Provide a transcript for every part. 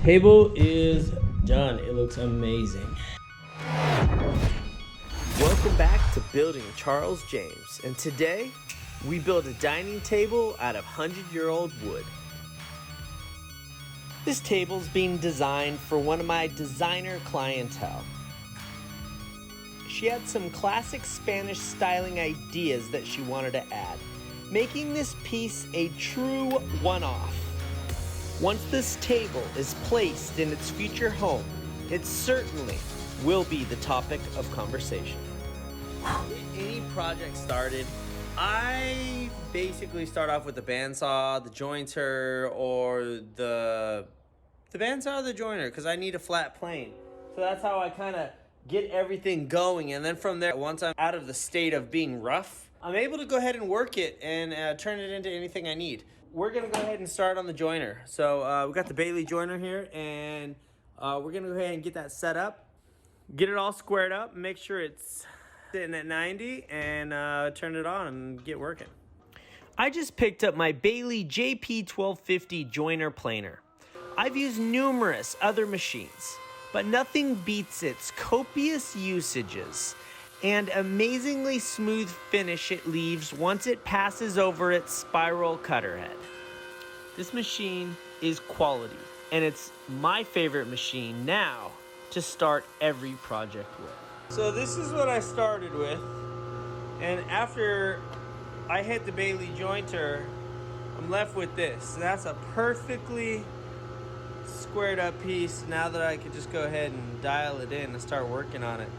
Table is done. It looks amazing. Welcome back to Building Charles James, and today we build a dining table out of 100-year-old wood. This table's being designed for one of my designer clientele. She had some classic Spanish styling ideas that she wanted to add, making this piece a true one-off. Once this table is placed in its future home, it certainly will be the topic of conversation. Any project started, I basically start off with the bandsaw, the jointer, or the bandsaw or the jointer, because I need a flat plane. So that's how I kind of get everything going. And then from there, once I'm out of the state of being rough, I'm able to go ahead and work it and turn it into anything I need. We're going to go ahead and start on the jointer. So we got the Bailey jointer here, and we're going to go ahead and get that set up, get it all squared up, make sure it's sitting at 90, and turn it on and get working. I just picked up my Bailey JP1250 joiner planer. I've used numerous other machines, but nothing beats its copious usages and amazingly smooth finish it leaves once it passes over its spiral cutter head. This machine is quality, and it's my favorite machine now to start every project with. So this is what I started with, and after I hit the Bailey jointer, I'm left with this. So that's a perfectly squared up piece now that I could just go ahead and dial it in and start working on it.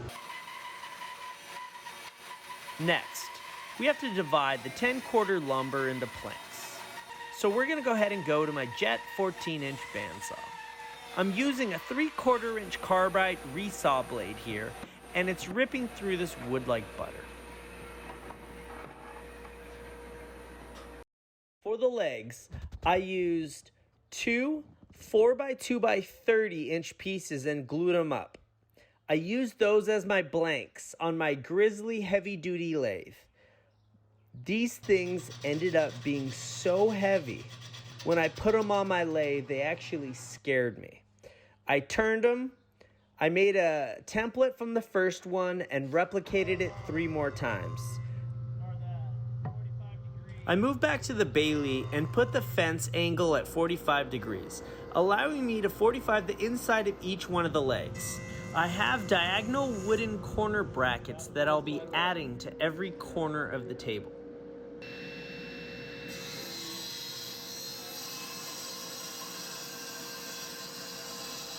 Next, we have to divide the 10-quarter lumber into planks. So we're gonna go ahead and go to my Jet 14-inch bandsaw. I'm using a 3/4-inch carbide resaw blade here, and it's ripping through this wood like butter. For the legs, I used two 4x2x30-inch pieces and glued them up. I used those as my blanks on my Grizzly heavy-duty lathe. These things ended up being so heavy, when I put them on my lathe, they actually scared me. I turned them, I made a template from the first one and replicated it 3 more times. I moved back to the Bailey and put the fence angle at 45 degrees, allowing me to 45 the inside of each one of the legs. I have diagonal wooden corner brackets that I'll be adding to every corner of the table.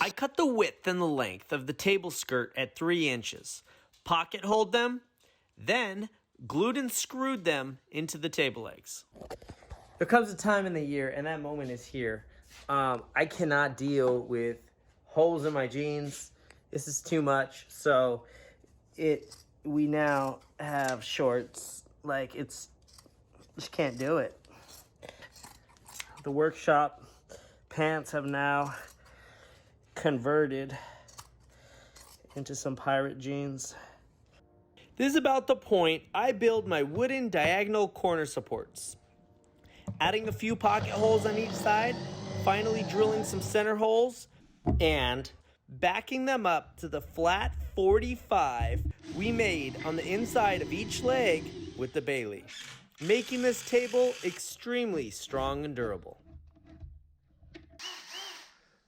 I cut the width and the length of the table skirt at 3 inches, pocket holed them, then glued and screwed them into the table legs. There comes a time in the year, and that moment is here. I cannot deal with holes in my jeans. This is too much. So we now have shorts. Like, just can't do it. The workshop pants have now converted into some pirate jeans. This is about the point I build my wooden diagonal corner supports. Adding a few pocket holes on each side, finally drilling some center holes, and backing them up to the flat 45 we made on the inside of each leg with the Bailey, making this table extremely strong and durable.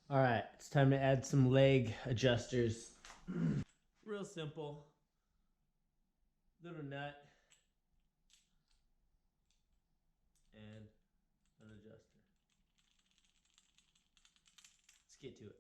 All right, it's time to add some leg adjusters. Real simple. Little nut and an adjuster. Let's get to it.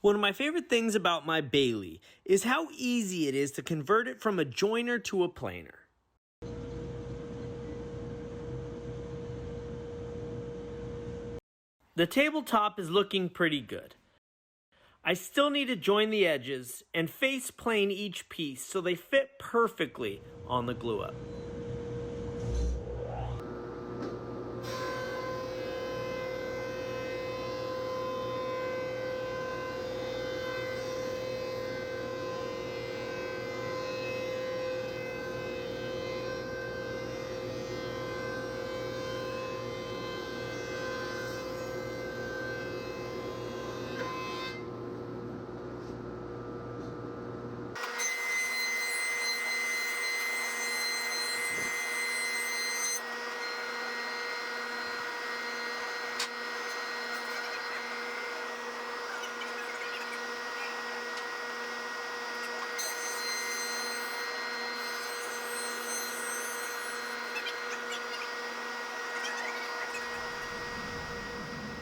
One of my favorite things about my Bailey is how easy it is to convert it from a joiner to a planer. The tabletop is looking pretty good. I still need to join the edges and face plane each piece so they fit perfectly on the glue up.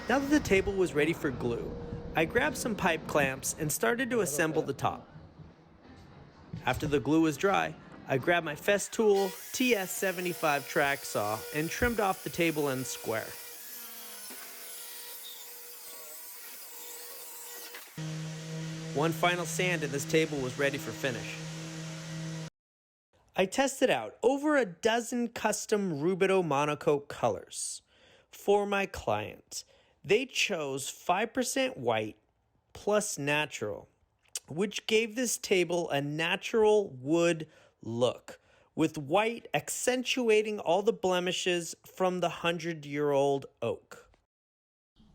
Now that the table was ready for glue, I grabbed some pipe clamps and started to assemble the top. After the glue was dry, I grabbed my Festool TS75 track saw and trimmed off the table end square. One final sand and this table was ready for finish. I tested out over a dozen custom Rubido monocoat colors for my client. They chose 5% white plus natural, which gave this table a natural wood look, with white accentuating all the blemishes from the 100-year-old oak.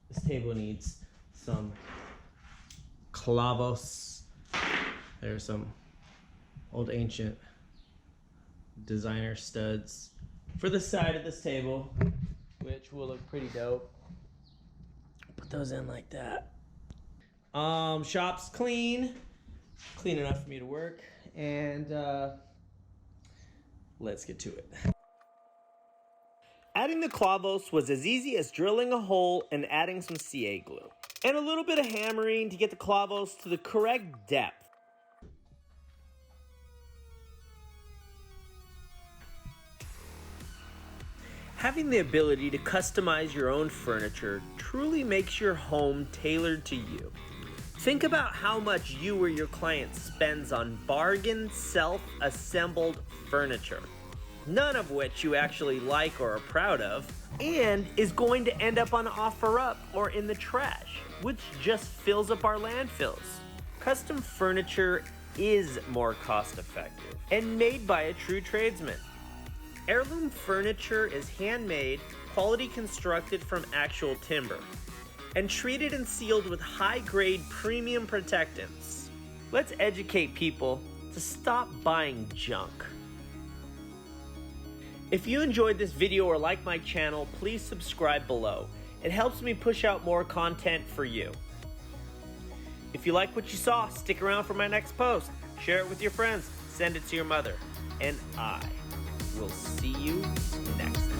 This table needs some clavos. There's some old ancient designer studs for the side of this table, which will look pretty dope. Put those in like that. Shop's clean enough for me to work, and let's get to it. Adding the clavos was as easy as drilling a hole and adding some CA glue, and a little bit of hammering to get the clavos to the correct depth. Having the ability to customize your own furniture truly makes your home tailored to you. Think about how much you or your client spends on bargain, self-assembled furniture, none of which you actually like or are proud of, and is going to end up on OfferUp or in the trash, which just fills up our landfills. Custom furniture is more cost-effective and made by a true tradesman. Heirloom furniture is handmade, quality constructed from actual timber, and treated and sealed with high-grade premium protectants. Let's educate people to stop buying junk. If you enjoyed this video or like my channel, please subscribe below. It helps me push out more content for you. If you like what you saw, stick around for my next post. Share it with your friends, send it to your mother, and I will see you next time.